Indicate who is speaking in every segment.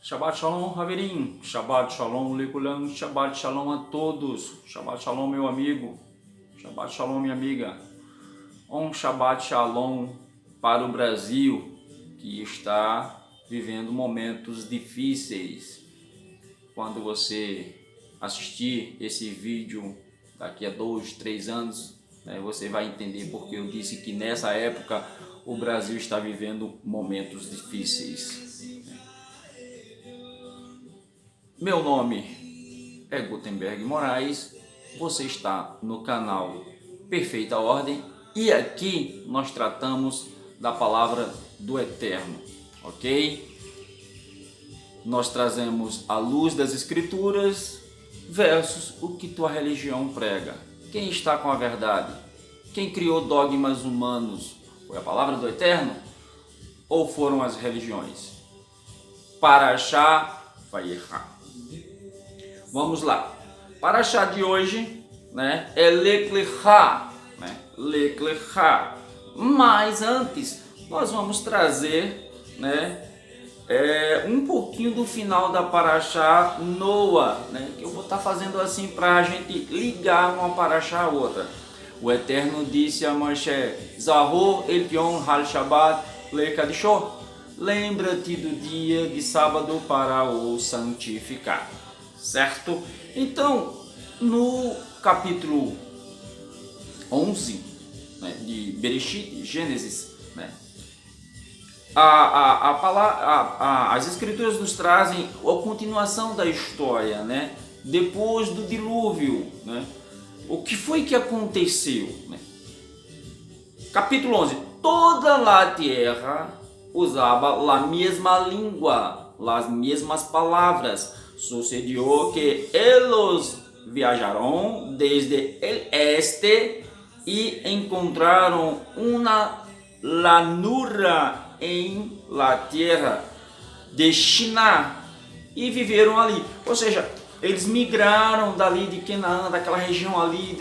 Speaker 1: Shabbat Shalom, Haverim. Shabbat Shalom, Lekulam. Shabbat Shalom a todos. Shabbat Shalom, meu amigo. Shabbat Shalom, minha amiga. Shabbat Shalom para o Brasil, que está vivendo momentos difíceis. Quando você assistir esse vídeo daqui a 2, 3 anos, você vai entender porque eu disse que nessa época o Brasil está vivendo momentos difíceis. Meu nome é Gutenberg Moraes, você está no canal Perfeita Ordem e aqui nós tratamos da palavra do Eterno, ok? Nós trazemos a luz das Escrituras versus o que tua religião prega. Quem está com a verdade? Quem criou dogmas humanos? Foi a palavra do Eterno ou foram as religiões? Parashá Vayera. Vamos lá. Parashá de hoje, é Lech Lecha, Lech Lecha. Mas antes, nós vamos trazer, um pouquinho do final da Parashá Noa, que eu vou estar fazendo assim para a gente ligar uma Parashá a outra. O Eterno disse a Moshe: Zahor el Yom hal Shabbat lekadishó. Lembra-te do dia de sábado para o santificar. Certo? Então, no capítulo 11 de Bereshit, Gênesis, as escrituras nos trazem a continuação da história, depois do dilúvio, o que foi que aconteceu? Capítulo 11, toda a terra usava a mesma língua, as mesmas palavras. Sucedió que eles viajaram desde el este e encontraram uma llanura em la terra de Shiná e viveram ali. Ou seja, eles migraram dali de Canaã, daquela região ali,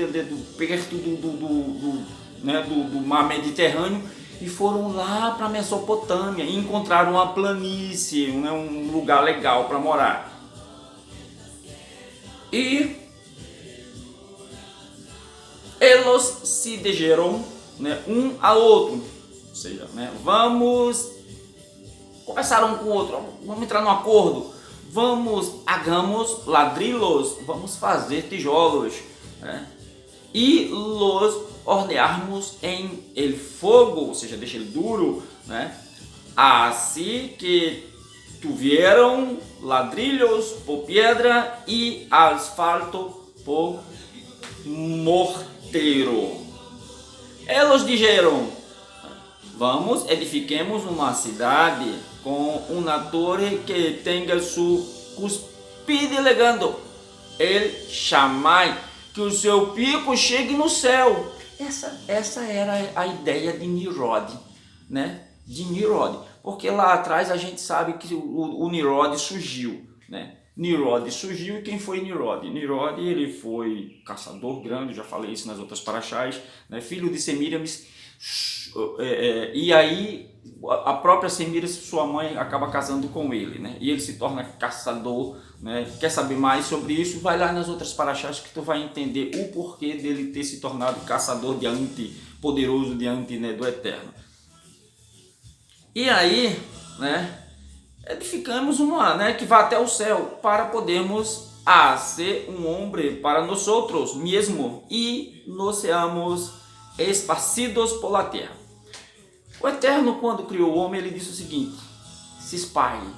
Speaker 1: perto do mar Mediterrâneo, e foram lá para a Mesopotâmia e encontraram uma planície, um lugar legal para morar. E eles se dijeron um ao outro, ou seja, conversaram um com o outro, vamos entrar num acordo, hagamos ladrilhos, vamos fazer tijolos, e los hornearmos em el fogo, ou seja, deixa ele duro, assim que tuvieron ladrilhos por pedra e asfalto por morteiro. Eles dijeron: vamos, edifiquemos uma cidade com uma torre que tenha sua cúspide legando el Shammai, que o seu pico chegue no céu. Essa era a ideia de Nimrod, de Nimrod. Porque lá atrás a gente sabe que o Nimrod surgiu, Nimrod surgiu, e quem foi Nimrod? Nimrod, ele foi caçador grande, já falei isso nas outras parashás, filho de Semiramis, e aí a própria Semiramis, sua mãe, acaba casando com ele, e ele se torna caçador. Quer saber mais sobre isso? Vai lá nas outras parashás que tu vai entender o porquê dele ter se tornado caçador diante, poderoso diante do Eterno. E aí, edificamos uma, que vai até o céu, para podermos ser um homem para nós outros mesmo e nos seamos esparcidos por la terra. O Eterno, quando criou o homem, ele disse o seguinte: se espalhe,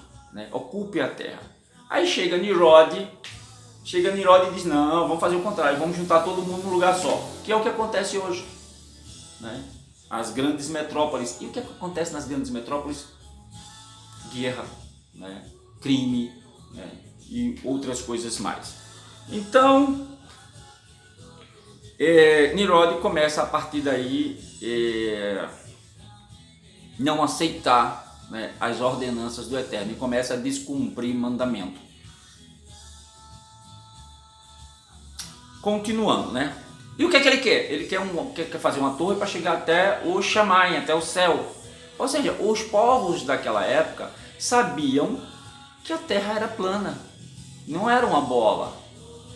Speaker 1: ocupe a terra. Aí chega Nimrod e diz: não, vamos fazer o contrário, vamos juntar todo mundo num lugar só, que é o que acontece hoje, as grandes metrópoles. E o que acontece nas grandes metrópoles? Guerra, crime, e outras coisas mais. Então, Nimrod começa a partir daí não aceitar as ordenanças do Eterno e começa a descumprir mandamento. Continuando, E o que é que ele quer? Ele quer fazer uma torre para chegar até o Shammai, até o céu. Ou seja, os povos daquela época sabiam que a Terra era plana, não era uma bola.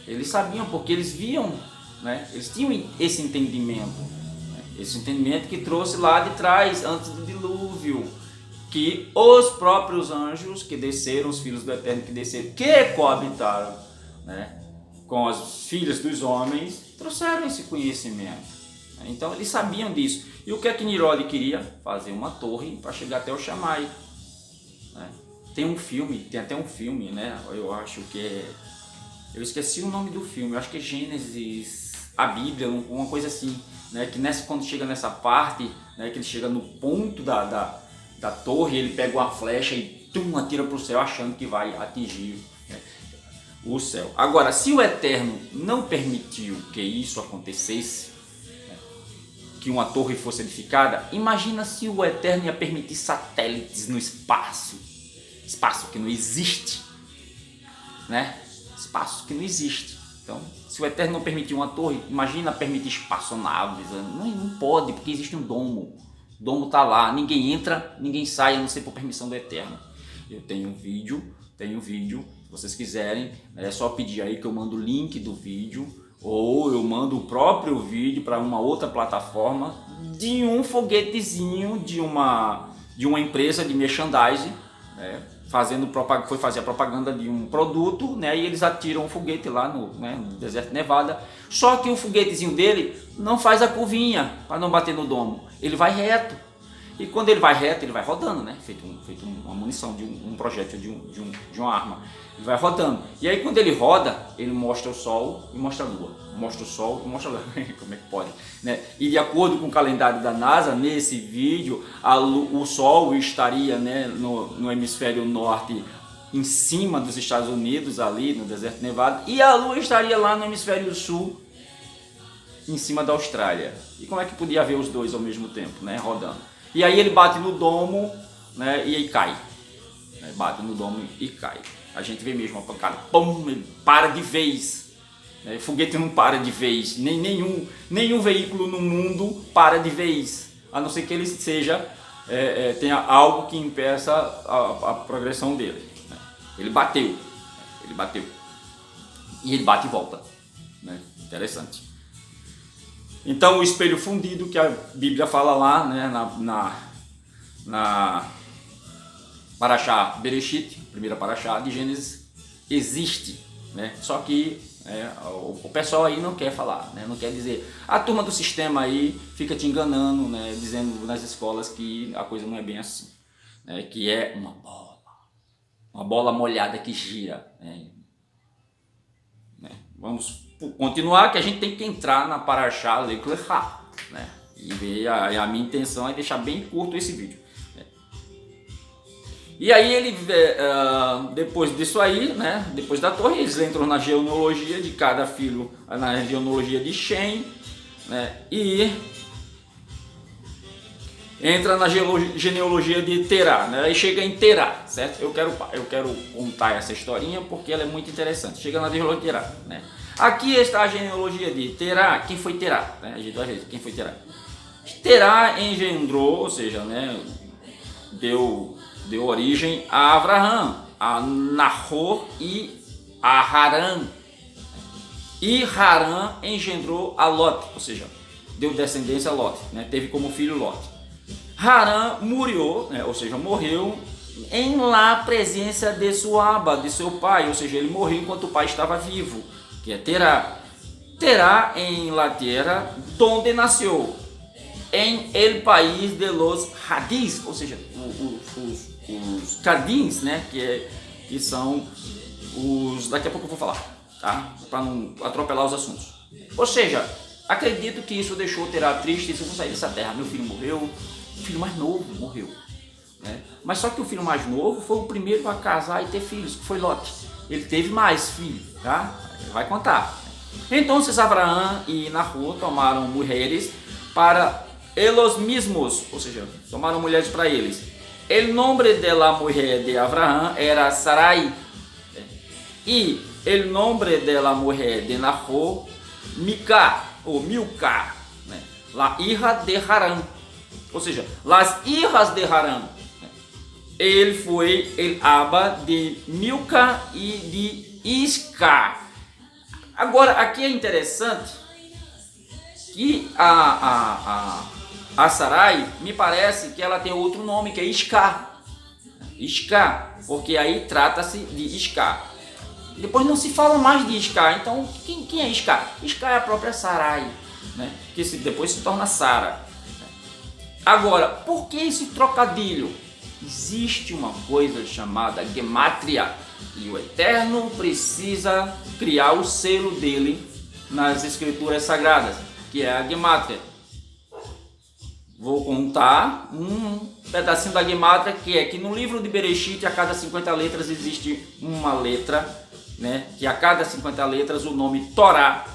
Speaker 1: Eles sabiam porque eles viam, né? Eles tinham esse entendimento, né? Esse entendimento que trouxe lá de trás, antes do dilúvio, que os próprios anjos que desceram, os filhos do Eterno que desceram, que coabitaram, né, com as filhas dos homens, trouxeram esse conhecimento. Então eles sabiam disso. E o que é que Nimrod queria? Fazer uma torre para chegar até o Shammai, né? Tem um filme, tem até um filme, né? Eu acho que é... Eu esqueci o nome do filme, eu acho que é Gênesis, a Bíblia, uma coisa assim, né? Que quando chega nessa parte, né, que ele chega no ponto da torre, ele pega uma flecha e atira para o céu achando que vai atingir, né, o céu. Agora, se o Eterno não permitiu que isso acontecesse, né, que uma torre fosse edificada, imagina se o Eterno ia permitir satélites no espaço que não existe, né? Espaço que não existe. Então, se o Eterno não permitiu uma torre, imagina permitir espaçonaves. Não pode, porque existe um domo. O domo está lá, ninguém entra, ninguém sai, a não ser por permissão do Eterno. Eu tenho um vídeo, se vocês quiserem, é só pedir aí que eu mando o link do vídeo, ou eu mando o próprio vídeo para uma outra plataforma de um foguetezinho de uma empresa de merchandising, né, foi fazer a propaganda de um produto, né, e eles atiram um foguete lá no deserto de Nevada, só que o foguetezinho dele não faz a curvinha para não bater no domo, ele vai reto, e quando ele vai reto, ele vai rodando, né, feito uma munição de um projétil de uma arma, ele vai rodando, e aí quando ele roda, ele mostra o sol e mostra a lua, mostra o sol e mostra a lua, como é que pode, né? E de acordo com o calendário da NASA, nesse vídeo, o sol estaria, né, no hemisfério norte, em cima dos Estados Unidos, ali no deserto de Nevada, e a lua estaria lá no hemisfério sul, em cima da Austrália. E como é que podia ver os dois ao mesmo tempo, né, rodando? E aí ele bate no domo, né, e aí cai, né, bate no domo e cai. A gente vê mesmo uma pancada, pum, ele para de vez. O foguete não para de vez, nenhum veículo no mundo para de vez, a não ser que ele tenha algo que impeça a progressão dele, né? Ele bateu, e ele bate e volta, né? Interessante. Então o espelho fundido que a Bíblia fala lá, né, na Parashá Bereshit, primeira Parashá de Gênesis, existe, né? Só que o pessoal aí não quer falar, né? Não quer dizer. A turma do sistema aí fica te enganando, né? Dizendo nas escolas que a coisa não é bem assim, né? Que é uma bola molhada que gira, né? Vamos continuar, que a gente tem que entrar na Parashá Lech Lecha, né? E ver, a minha intenção é deixar bem curto esse vídeo. E aí ele, depois disso aí, né, depois da torre, eles entram na genealogia de cada filho, na genealogia de Shem, né, e entra na genealogia de Terá, né, aí chega em Terá, certo? Eu quero contar essa historinha porque ela é muito interessante. Chega na genealogia de Terá, né? Aqui está a genealogia de Terá. Quem foi Terá? Né? A gente vai ver quem foi Terá. Terá engendrou, ou seja, né, deu origem a Avraham, a Nahor e a Harã. E Harã engendrou a Lot, ou seja, deu descendência a Lot, né? Teve como filho Lot. Harã morreu, né? Ou seja, morreu em lá presença de sua aba, de seu pai, ou seja, ele morreu enquanto o pai estava vivo, que é Terá. Terá em la tierra donde nasceu, em el país de los Hadís, ou seja, os Cardins, né, que são os... Daqui a pouco eu vou falar, tá? Para não atropelar os assuntos. Ou seja, acredito que isso deixou Terá triste, isso eu vou sair dessa terra, meu filho morreu, o filho mais novo morreu, né? Mas só que o filho mais novo foi o primeiro a casar e ter filhos, que foi Lot. Ele teve mais filhos, tá? Vai contar. Então, Avraham e Nahor tomaram mulheres para eles mesmos, ou seja, tomaram mulheres para eles. O nome da mulher de Avraham era Sarai, e o nome da mulher de Nahor, Milcá, né? La hija de Harã, ou seja, las hijas de Harã, né? ele foi el Abba de Milca e de Isca. Agora, aqui é interessante que a Sarai, me parece que ela tem outro nome, que é Isca. Isca, porque aí trata-se de Isca. Depois não se fala mais de Isca, então quem é Isca? Isca é a própria Sarai, né? Que depois se torna Sara. Agora, por que esse trocadilho? Existe uma coisa chamada Gematria e o Eterno precisa criar o selo dele nas escrituras sagradas, que é a Gematria. Vou contar um pedacinho da Gematria, que é que no livro de Bereshit, a cada 50 letras existe uma letra, né? Que a cada 50 letras o nome Torá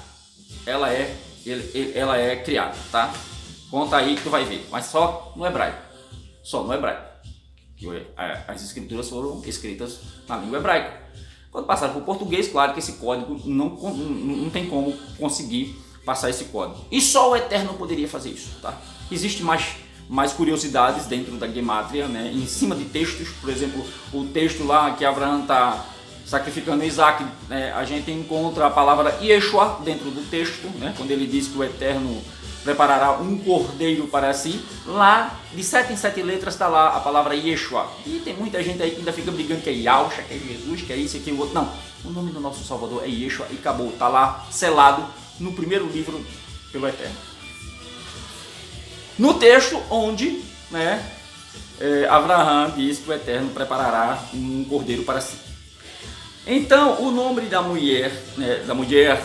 Speaker 1: ela é criada, tá? Conta aí que tu vai ver, mas só no hebraico. Só no hebraico. As escrituras foram escritas na língua hebraica. Quando passaram para o português, claro que esse código não tem como conseguir passar esse código. E só o Eterno poderia fazer isso, tá? Existe mais curiosidades dentro da Gematria, né? Em cima de textos, por exemplo, o texto lá que Abraão está sacrificando Isaac, né? A gente encontra a palavra Yeshua dentro do texto, né? Quando ele diz que o Eterno preparará um cordeiro para si, lá de 7 em 7 letras está lá a palavra Yeshua. E tem muita gente aí que ainda fica brigando que é Yahusha, que é Jesus, que é isso, que é o outro. Não, o nome do nosso Salvador é Yeshua e acabou, está lá selado no primeiro livro pelo Eterno. No texto onde, né, Abraão diz que o Eterno preparará um cordeiro para si. Então, o nome da mulher, né,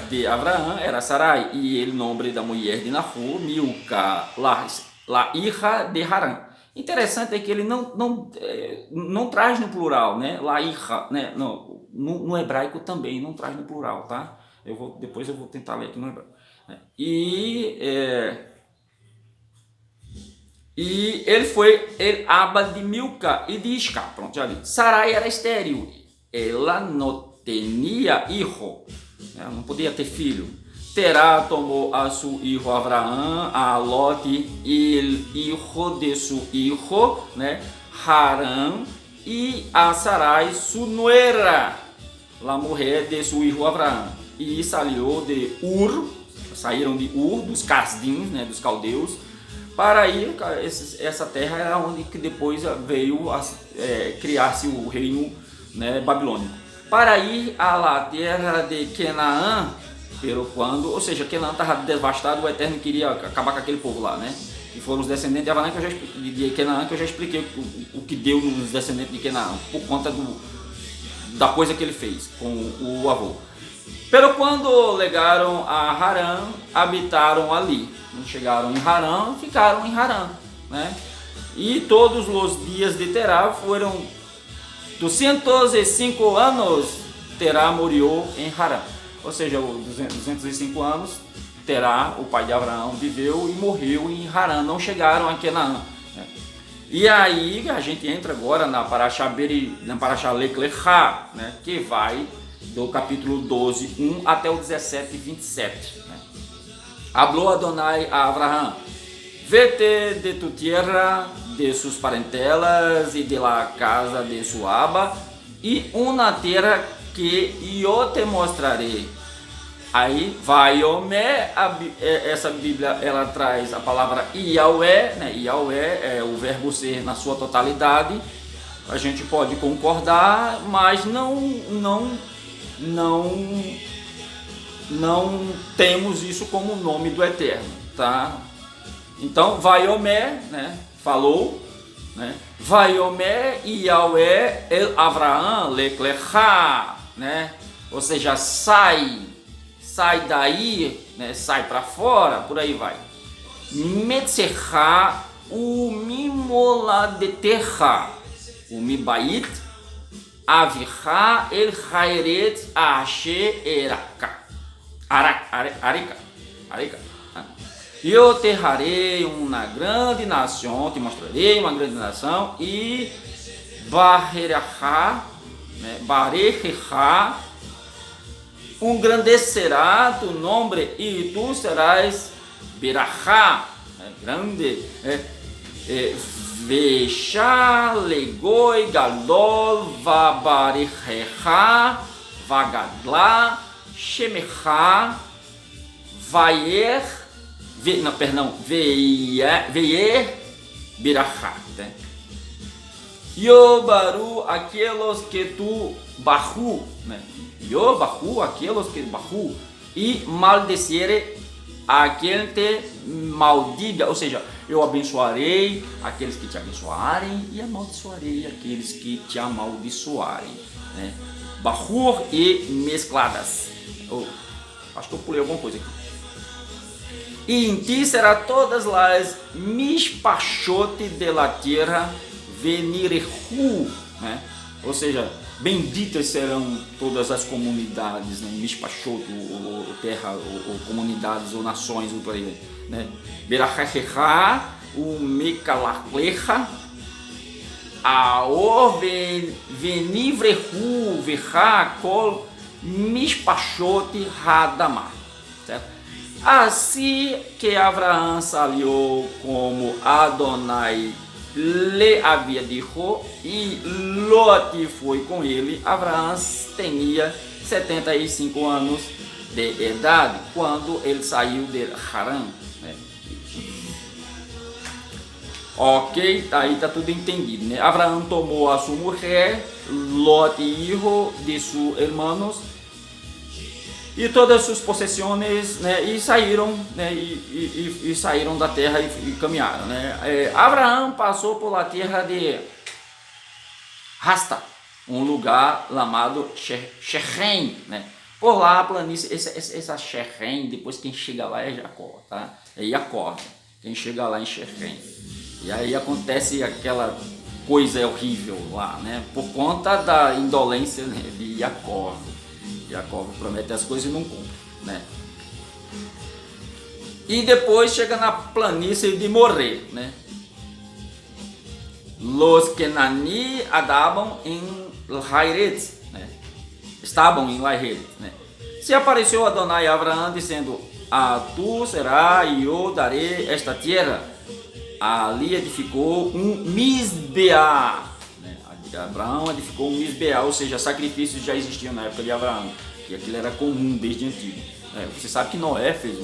Speaker 1: de Abraão era Sarai, e o nome da mulher de Nahor, Milca, la hija de Harã. Interessante é que ele não traz no plural, né? La hija, né? No hebraico também não traz no plural, tá? Depois eu vou tentar ler aqui no hebraico. E ele foi el Abba de Milca e de Isca. Pronto, já li. Sarai era estéril. Ela não tinha hijo, ela não podia ter filho. Terá tomou a seu hijo Abraão, a Lot e o hijo de seu hijo, né, Harã, e a Sarai, sua nuera, la mulher de seu hijo Abraão. E saiu de saíram de dos Casdim, né, dos caldeus, para ir, essa terra era onde que depois veio criar-se o reino, né, babilônico, para ir à terra de Canaã, ou seja, Canaã estava devastado, o Eterno queria acabar com aquele povo lá, né? E foram os descendentes de Abraão de Canaã, que eu já expliquei o que deu nos descendentes de Canaã, por conta da coisa que ele fez com o avô. Pero quando legaram a Harã, habitaram ali. Quando chegaram em Harã, ficaram em Harã, né? E todos os dias de Terá foram 205 anos. Terá morreu em Harã. Ou seja, 205 anos, Terá, o pai de Abraão, viveu e morreu em Harã. Não chegaram a Canaã, né? E aí a gente entra agora na Parashá Lech Lechá, né? Que vai do capítulo 12, 1 até o 17, 27. Né? Hablou Adonai a Abraão: vete de tu tierra, de sus parentelas e de la casa de su Abba, e uma terra que eu te mostrarei. Aí vai essa Bíblia ela traz a palavra Yahweh, né? Yahweh é o verbo ser na sua totalidade. A gente pode concordar, mas não temos isso como nome do Eterno, tá? Então, Vaiomé, né? Falou, né? Vaiomé Yahweh el Abraão Lech Lechá, né? Ou seja, sai daí, né? Sai para fora, por aí vai. Metzerá o mimoladeterra, o mibait Aviha el Haeret Ashe Arika. E eu te harei uma grande nação, te mostrarei uma grande nação, e Bareha, engrandecerá tu nome, e tu serás Berachá, grande, Vecha, legoi, gadol, vabarechecha, vagadla, shemecha, veier, birachá. Né? Yobaru, aqueles que tu barru, né? Yobaru, aqueles que barru, e maldecere aquele que maldiga, ou seja, eu abençoarei aqueles que te abençoarem e amaldiçoarei aqueles que te amaldiçoarem. Né? Bahur e mescladas. Acho que eu pulei alguma coisa aqui. E em ti será todas as mishpachote de la tierra venirehu, né? Ou seja, benditas serão todas as comunidades, né? Mishpachot, ou terra, ou comunidades, ou nações, ou por aí, né? Berachecha, o Mekalachlecha, Aor venivrehu, vecha, kol, Mishpachot, Hadamah, certo? Assim que Abraão salió como Adonai lhe havia dito, e Lote foi com ele. Abraão tinha 75 anos de idade quando ele saiu de Harã. Né? Ok, aí está tudo entendido. Né? Abraão tomou a sua mulher, Lote, hijo de seus irmãos, e todas suas possessões, né, e saíram, né, e saíram da terra e caminharam. Né. Abraão passou por la terra de Rasta, um lugar chamado Shechem, né. Por lá a planície, essa Shechem, depois quem chega lá é Jacó, tá? É Jacó, quem chega lá em Shechem. E aí acontece aquela coisa horrível lá, né, por conta da indolência, né, de Jacó. Jacó promete as coisas e não cumpre, né? E depois chega na planície de Moré, né? Los Kenani adavam em Lairet, né? Estavam em Lairet, né? Se apareceu Adonai a Abraão dizendo: a tu será e eu darei esta terra. Ali edificou um Misbeá. Abraão edificou um Misbeá, ou seja, sacrifícios já existiam na época de Abraão, e aquilo era comum desde antigo. Você sabe que Noé fez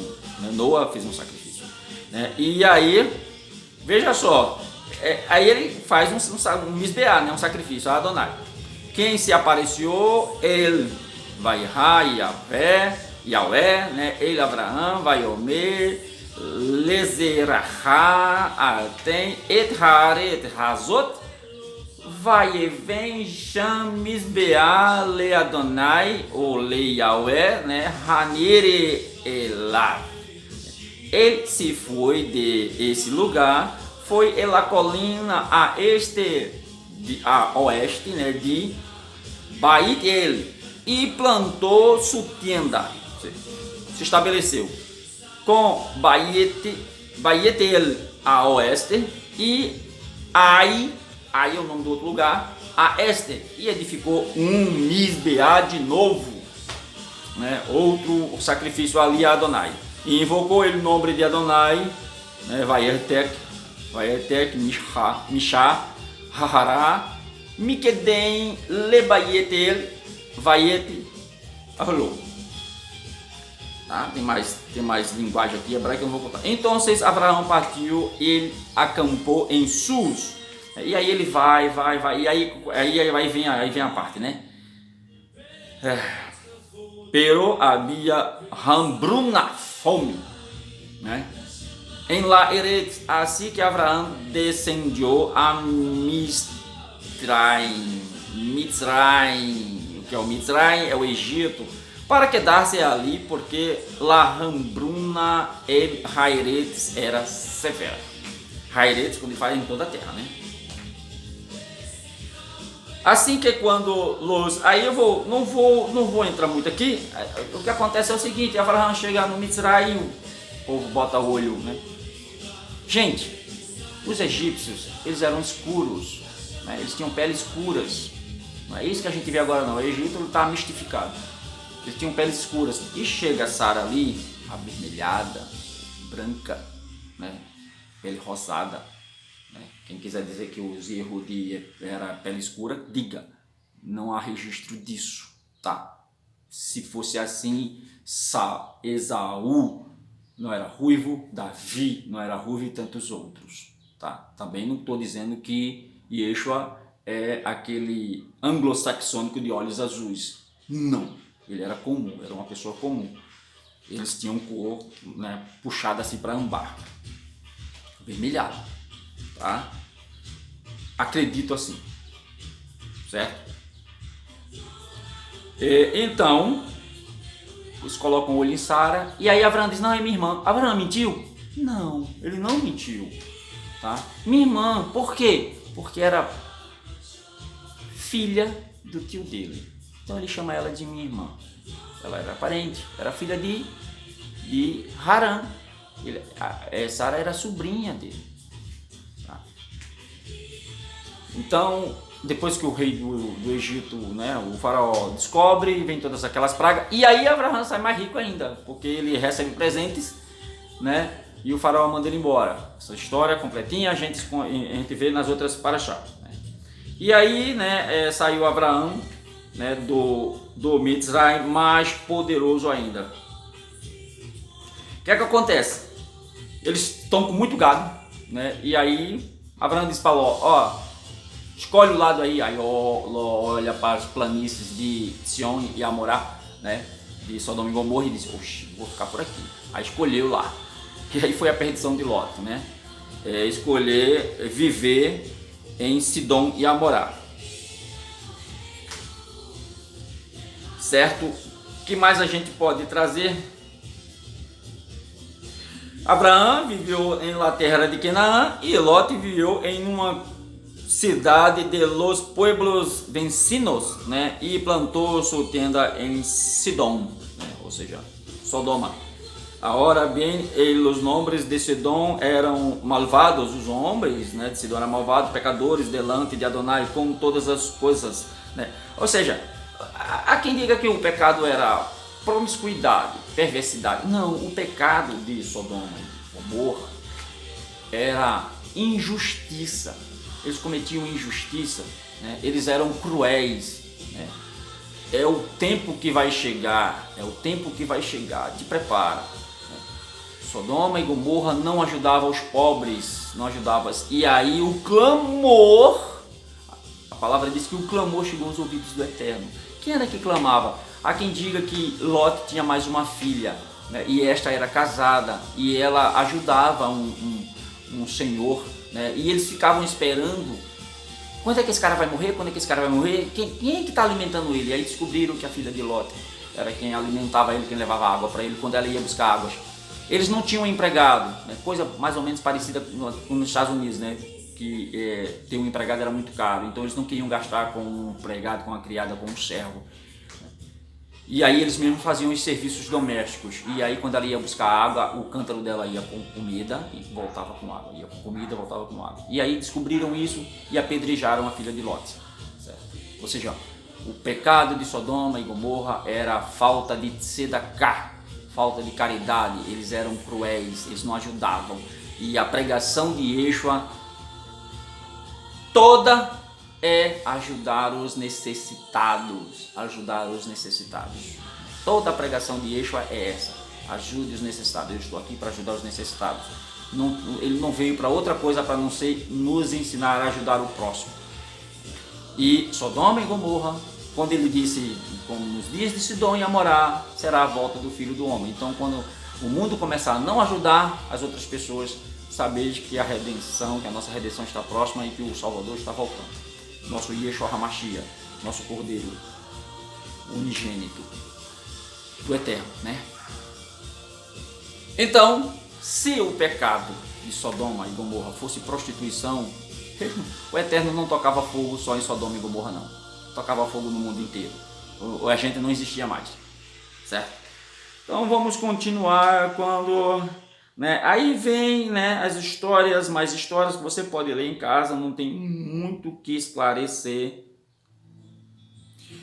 Speaker 1: Noa fez um sacrifício. Né? E aí, veja só, aí ele faz um Misbeá, né? Um sacrifício a Adonai. Quem se apareceu? Ele, Vaiha, Yahvé, né? Ele, Abraão, Vaiomé, Lezerachá, Artem, Etharet, Hazot, vai vem Misbeá le Adonai ou le Yahvé, né? Hanire Elav. Ele se foi de esse lugar, foi ela colina a oeste, né? De Bait El, e plantou sua tenda, se estabeleceu com Bait El a oeste e Ai é o nome do outro lugar, a este, e edificou um Misbeá de novo, né? Outro sacrifício ali a Adonai, e invocou ele o nome de Adonai, né? Vaiertek, Mishá, Hahará, Mikedem, Lebaietel, Vaiete, Arlou. Tá? Tem mais linguagem aqui hebraica que eu não vou contar. Então, Abraão partiu, ele acampou em Sus. E aí ele vai, e aí vem a parte, né? Pero havia hambruna, fome, né? Em La Eretz, assim que Abraão descendeu a Mitzraim, o que é o Mitzraim? É o Egito, para quedar-se ali, porque La hambruna e Hairetz era severa. Hairetz, quando ele faz em toda a terra, né? Assim que quando aí eu não vou entrar muito aqui. O que acontece é o seguinte: Abraão chega no Mitzraim, o povo bota o olho, né? Gente, os egípcios, eles eram escuros, né? Eles tinham peles escuras. Não é isso que a gente vê agora não. O Egito está mistificado. Eles tinham peles escuras. E chega Sara ali, avermelhada, branca, né? Pele rosada, né? Quem quiser dizer que os Yehudi era pele escura, diga. Não há registro disso, tá? Se fosse assim, Esaú não era ruivo, Davi não era ruivo e tantos outros, tá? Também não estou dizendo que Yeshua é aquele anglo-saxônico de olhos azuis. Não, ele era comum, era uma pessoa comum. Eles tinham cor, né, puxada assim para âmbar, vermelhado, tá? Acredito assim, certo? Então, eles colocam o olho em Sara, e aí Abraão diz, não, é minha irmã. Abraão mentiu? Não, ele não mentiu, tá? Minha irmã, por quê? Porque era filha do tio dele. Então ele chama ela de minha irmã. Ela era parente, era filha de Harã. Sara era sobrinha dele. Tá? Então, depois que o rei do Egito, né, o faraó, descobre, vem todas aquelas pragas, e aí Abraão sai mais rico ainda, porque ele recebe presentes, né, e o faraó manda ele embora. Essa história completinha a gente vê nas outras paraxá. Né? E aí, né, saiu Abraão, né, do Mitzray mais poderoso ainda. O que é que acontece? Eles estão com muito gado, né, e aí Abraão diz para Ló, ó, escolhe o lado aí Ló olha para as planícies de Sion e Amorá, né, de Sodoma e Gomorra, e diz, oxe, vou ficar por aqui. Aí escolheu lá, que aí foi a perdição de Ló, né, escolher viver em Sidom e Amorá. Certo? O que mais a gente pode trazer? Abraão viveu em la terra de Canaã e Lot viveu em uma cidade de los pueblos vencinos, né? E plantou sua tenda em Sidom, né? Ou seja, Sodoma. Agora bem, os nomes de Sidom eram malvados, os homens, né, de Sidom eram malvados, pecadores, delante de Adonai, com todas as coisas, né? Ou seja, há quem diga que o pecado era promiscuidade, perversidade. Não, o pecado de Sodoma e Gomorra era injustiça. Eles cometiam injustiça, né? Eles eram cruéis, né? É o tempo que vai chegar, te prepara. Né? Sodoma e Gomorra não ajudavam os pobres, não ajudavam. E aí o clamor, a palavra diz que o clamor chegou aos ouvidos do Eterno. Quem era que clamava? Há quem diga que Lot tinha mais uma filha, né? E esta era casada e ela ajudava um senhor, né? E eles ficavam esperando, quando é que esse cara vai morrer? Quando é que esse cara vai morrer? Quem é que está alimentando ele? E aí descobriram que a filha de Lot era quem alimentava ele, quem levava água para ele quando ela ia buscar águas. Eles não tinham empregado, né? Coisa mais ou menos parecida nos Estados Unidos, né? Que ter um empregado era muito caro, então eles não queriam gastar com um empregado, com uma criada, com um servo. E aí eles mesmos faziam os serviços domésticos. E aí quando ela ia buscar água, o cântaro dela ia com comida e voltava com água. Ia com comida, voltava com água. E aí descobriram isso e apedrejaram a filha de Lot. Certo? Ou seja, o pecado de Sodoma e Gomorra era falta de tzedakah, falta de caridade. Eles eram cruéis, eles não ajudavam. E a pregação de Yeshua toda é ajudar os necessitados, Toda a pregação de Yeshua é essa, ajude os necessitados. Eu estou aqui para ajudar os necessitados. Ele não veio para outra coisa para não ser nos ensinar a ajudar o próximo. E Sodoma e Gomorra, quando ele disse, como nos dias de Sidom e Amorá, será a volta do Filho do Homem. Então, quando o mundo começar a não ajudar as outras pessoas, sabeis que a redenção, que a nossa redenção está próxima e que o Salvador está voltando. Nosso Yeshua HaMashiach, nosso Cordeiro unigênito do Eterno, né? Então, se o pecado de Sodoma e Gomorra fosse prostituição, o Eterno não tocava fogo só em Sodoma e Gomorra, não. Tocava fogo no mundo inteiro. A gente não existia mais, certo? Então vamos continuar quando... Né? Aí vem, né, as histórias, mais histórias que você pode ler em casa, não tem muito o que esclarecer.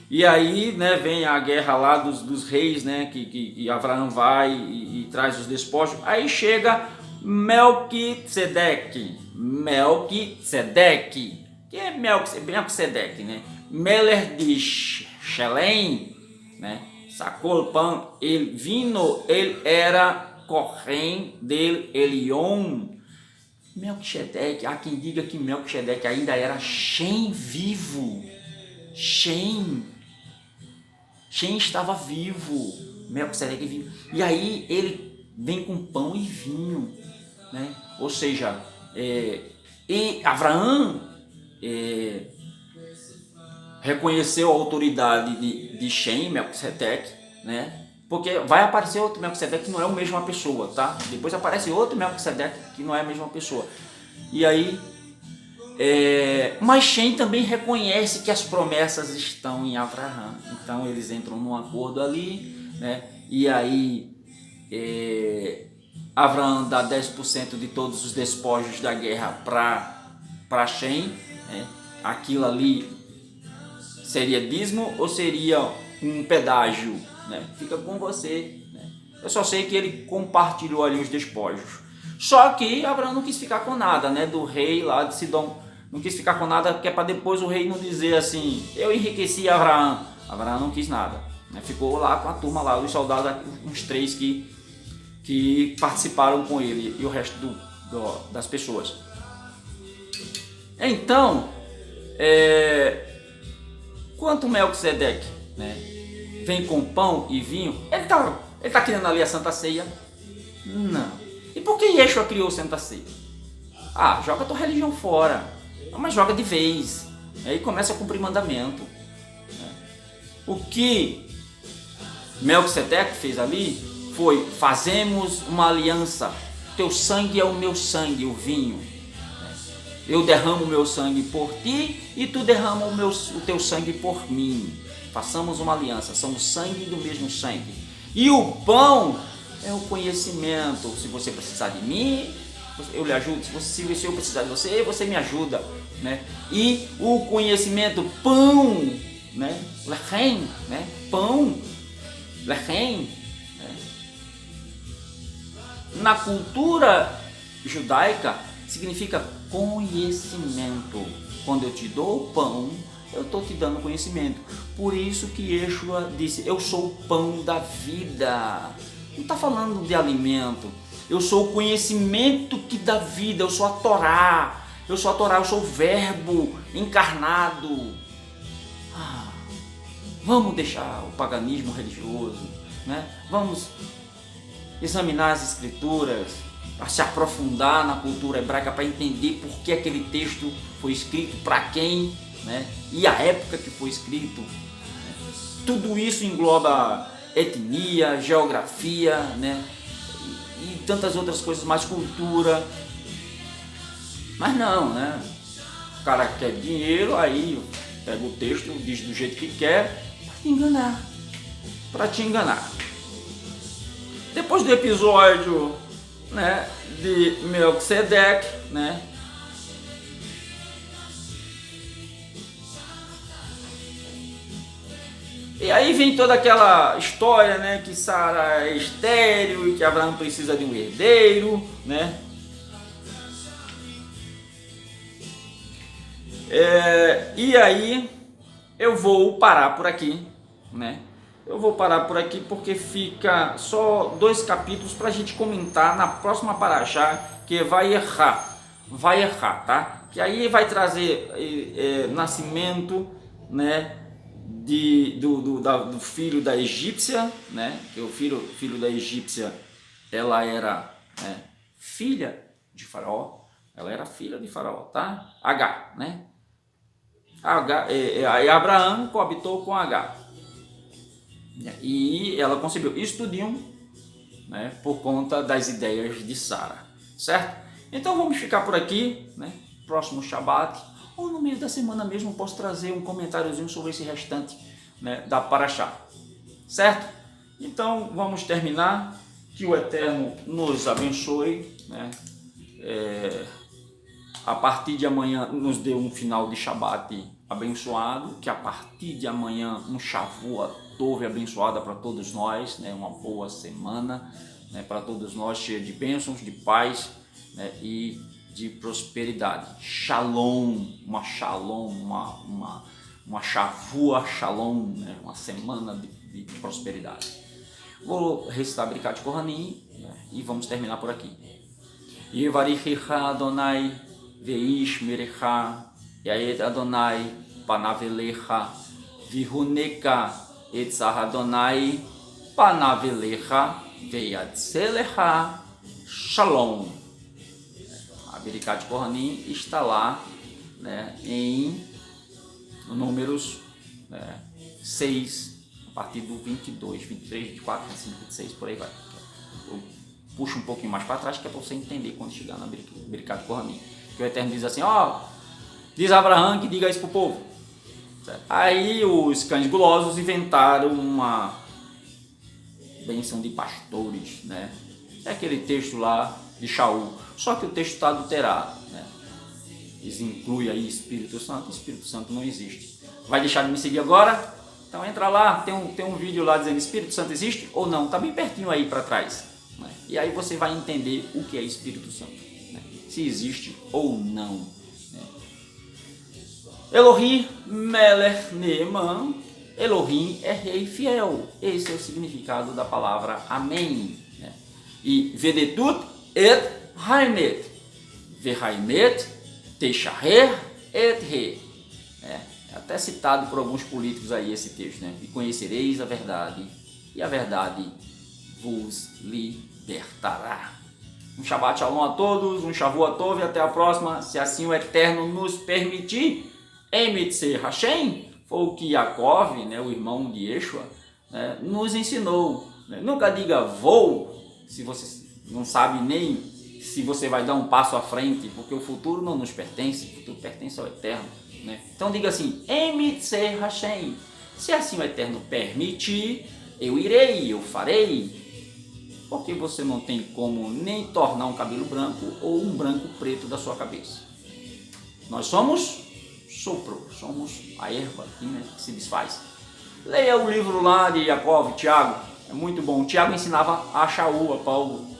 Speaker 1: E aí, né, vem a guerra lá dos reis, né, que Abraão vai e traz os despojos. Aí chega Melquisedeque. Melquisedeque. Quem é Melquisedeque, né? Meler de Shelem, né? Sacou o pão, ele vindo, ele era Corém del Elion. Melquisedeque, há quem diga que Melquisedeque ainda era Shem vivo. Shem estava vivo, Melquisedeque vivo. E aí ele vem com pão e vinho, né? Ou seja, e Abraão reconheceu a autoridade de Shem, Melquisedeque, né? Porque vai aparecer outro Melquisedeque que não é a mesma pessoa, tá? Depois aparece outro Melquisedeque que não é a mesma pessoa. E aí, mas Shem também reconhece que as promessas estão em Abraão. Então eles entram num acordo ali, né? E aí Abraão dá 10% de todos os despojos da guerra para Shem, né? Aquilo ali seria dízimo ou seria um pedágio, né? Fica com você, né? Eu só sei que ele compartilhou ali os despojos. Só que Abraão não quis ficar com nada, né? Do rei lá de Sidom. Não quis ficar com nada, que é para depois o rei não dizer assim: eu enriqueci Abraão. Abraão não quis nada, né? Ficou lá com a turma lá, os soldados, uns 3 que participaram com ele e o resto das pessoas. Então, quanto Melquisedeque, né, vem com pão e vinho, ele tá querendo ali a Santa Ceia? Não. E por que Yeshua criou a Santa Ceia? Joga a tua religião fora. Mas joga de vez. Aí começa a cumprir mandamento. O que Melquisedeque fez ali foi: fazemos uma aliança. Teu sangue é o meu sangue, o vinho. Eu derramo o meu sangue por ti e tu derrama o teu sangue por mim. Façamos uma aliança, somos sangue do mesmo sangue. E o pão é o conhecimento. Se você precisar de mim, eu lhe ajudo. Se eu precisar de você, você me ajuda, né? E o conhecimento, pão, né? Lechem, né? Pão, lechem. Né? Na cultura judaica significa conhecimento. Quando eu te dou o pão, eu estou te dando conhecimento. Por isso que Yeshua disse: eu sou o pão da vida. Não está falando de alimento. Eu sou o conhecimento que dá vida. Eu sou a Torá. Eu sou o verbo encarnado. Vamos deixar o paganismo religioso, né? Vamos examinar as escrituras, a se aprofundar na cultura hebraica para entender por que aquele texto foi escrito, para quem, né? E a época que foi escrito. Tudo isso engloba etnia, geografia, né? E tantas outras coisas mais, cultura. Mas não, né? O cara quer dinheiro, aí pega o texto, diz do jeito que quer, para te enganar. Depois do episódio, né, de Melquisedeque, né, e aí vem toda aquela história, né, que Sara é estéril e que Abraão precisa de um herdeiro, né? E aí eu vou parar por aqui, né? Eu vou parar por aqui porque fica só 2 capítulos para a gente comentar na próxima paraxá, que vai errar, tá? Que aí vai trazer nascimento, né, do filho da egípcia, né? Que o filho da egípcia, ela era, né, filha de Faraó, tá? H, né? Abraão coabitou com H. E ela concebeu. Estudiam, né, por conta das ideias de Sara, certo? Então vamos ficar por aqui, né? Próximo Shabat, ou no meio da semana mesmo, posso trazer um comentáriozinho sobre esse restante, né, da Paraxá, certo? Então vamos terminar. Que o Eterno nos abençoe, né? A partir de amanhã nos dê um final de Shabat abençoado, que a partir de amanhã um Shavua Tov abençoada para todos nós, né? Uma boa semana, né, para todos nós, cheia de bênçãos, de paz, né, e de prosperidade. Shalom, uma shavua shalom, né, uma semana de prosperidade. Vou recitar Birkat Kohanim, né, e vamos terminar por aqui. Yevarichecha Adonai veish merecha yaed Adonai panavelecha vihuneka etzah Adonai panavelecha veyatzelecha shalom. A Birkat Kohanim está lá, né, em números, né, 6, a partir do 22, 23, 24, 25, 26, por aí vai. Eu puxo um pouquinho mais para trás, que é para você entender quando chegar na Birkat Kohanim. Que o Eterno diz assim, diz Abraão que diga isso para o povo. Certo? Aí os cães gulosos inventaram uma benção de pastores, né? É aquele texto lá de Shaul, só que o texto está adulterado, né? Eles incluem aí Espírito Santo não existe. Vai deixar de me seguir agora? Então entra lá, tem um vídeo lá dizendo Espírito Santo existe ou não, tá bem pertinho aí para trás, né? E aí você vai entender o que é Espírito Santo, né? Se existe ou não, né? Elohim Melech Neeman, Elohim é rei fiel, esse é o significado da palavra amém, né? E Vedetut et Haimet, Vehaimet Teisharer et He, é até citado por alguns políticos aí esse texto, né? E conhecereis a verdade, e a verdade vos libertará. Um Shabbat Shalom a todos, um Shavua Tov e até a próxima, se assim o Eterno nos permitir. Emitze Hashem, foi o que Yaakov, né, o irmão de Yeshua, né, nos ensinou, né? Nunca diga vou, se você não sabe nem se você vai dar um passo à frente, porque o futuro não nos pertence, o futuro pertence ao Eterno, né? Então diga assim, Emitze Hashem, se assim o Eterno permitir, eu irei, eu farei, porque você não tem como nem tornar um cabelo branco ou um branco preto da sua cabeça. Nós somos sopro, somos a erva aqui, né, que se desfaz. Leia o livro lá de Yaakov, Tiago, é muito bom. Tiago ensinava a Shaul, a Paulo,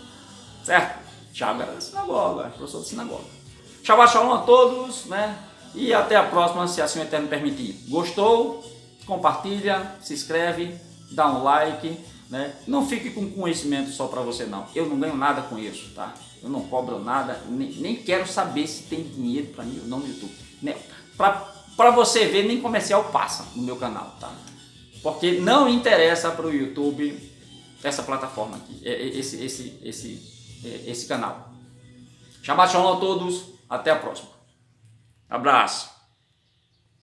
Speaker 1: certo? Tiago era da sinagoga, professor de sinagoga. Shabbat Shalom a todos, né? E até a próxima, se assim o Eterno permitir. Gostou? Compartilha, se inscreve, dá um like, né? Não fique com conhecimento só para você não. Eu não ganho nada com isso, tá? Eu não cobro nada, nem quero saber se tem dinheiro para mim ou não no YouTube. Né? Para você ver, nem comercial passa no meu canal, tá? Porque não interessa para o YouTube essa plataforma aqui, esse canal. Shabbat Shalom a todos, até a próxima. Abraço.